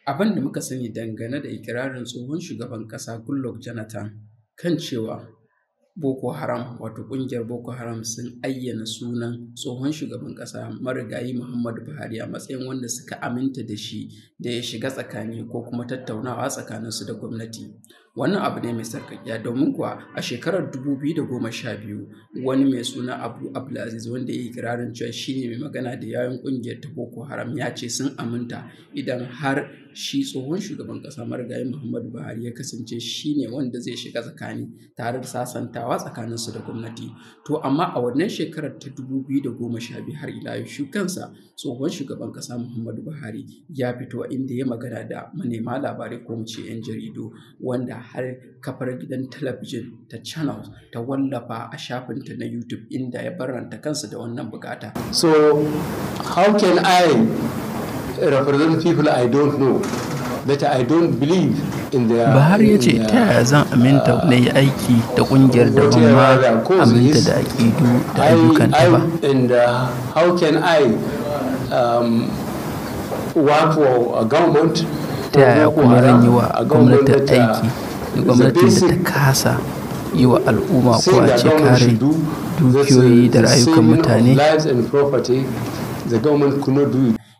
Abin da muka sani dangane da ikirarin tsohon shugaban ƙasa Goodluck Jonathan kan cewa Boko Haram, wato ƙungiyar Boko Haram, sun ayyana sunan tsohon shugaban ƙasa marigayi Muhammadu Buhari a matsayin wanda suka aminta da shi da ya shiga tsakani ko kuma tattaunawa tsakaninsu da gwamnati. Wannan abu ne mai sarƙaƙiya, domin kuwa a shekarar 2012 wani mai suna Abu Abdulaziz, wanda ya yi ikirarin cewa shi ne mai magana da yawun ƙungiyar ta Boko Haram, ya ce sun aminta idan har shi tsohon shugaban ƙasa marigayi Muhammadu Buhari ya kasance shi ne wanda zai shiga tsakani tare da sasantawa tsakaninsu da gwamnati. To amma a wannan shekarar ta 2012 har ila yau shi kansa tsohon shugaban ƙasa Muhammadu Buhari ya fito inda ya magana da manema labarai ko mu ce 'yan jaridu, wanda har kafar gidan talabijin ta Channels ta wallafa a shafinta na YouTube inda ya barranta kansa da wannan bukata. So how can I represent people I don't know, that I don't believe in their... Buhari ya ce ta yaya zan aminta na yi aiki da ƙungiyar da ban ma aminta da aƙidu da ayyukanta ba. And how can I work for a government? Ta yaya kuma zan yi wa gwamnatin aiki, gwamnatin da ta kasa yi wa al'umma ko a ce kare dukiyoyi da rayukan mutane.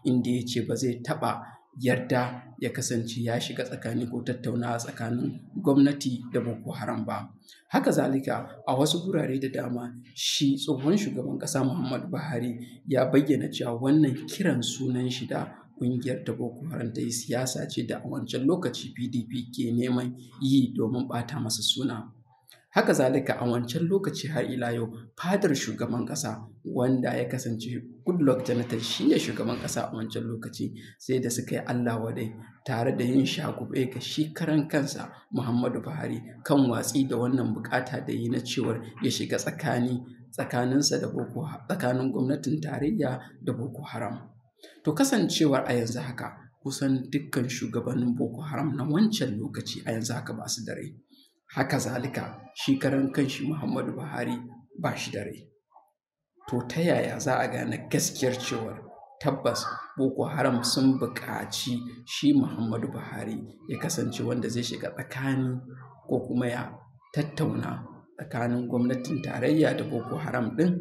Inda ya ce ba zai taɓa yarda ya kasance ya shiga tsakani ko tattaunawa tsakanin gwamnati da Boko Haram ba. Haka zalika a wasu gurare da dama shi tsohon shugaban ƙasa Muhammadu Buhari ya bayyana cewa wannan kiran sunan shi da ƙungiyar ta Boko Haram ta yi siyasa ce da a wancan lokaci PDP ke neman yi domin ɓata masa suna. Haka zalika a wancan lokaci har ila yau fadar shugaban ƙasa, wanda ya kasance Goodluck Jonathan shi ne shugaban ƙasa a wancan lokaci, sai da suka yi Allah wadai tare da yin shagube ga shi karan kansa Muhammadu Buhari kan watsi da wannan bukata da yi na cewar ya shiga tsakaninsa da tsakanin gwamnatin tarayya da Boko Haram. To kasancewar a yanzu haka kusan dukkan shugabannin Boko Haram na wancan lokaci a yanzu haka ba su da rai. Haka zalika shi karan kanshi Muhammadu Buhari ba shi da rai. To ta yaya za a gane gaskiyar cewar tabbas Boko Haram sun buƙaci shi Muhammadu Buhari ya kasance wanda zai shiga tsakani ko kuma ya tattauna tsakanin gwamnatin tarayya da Boko Haram ɗin?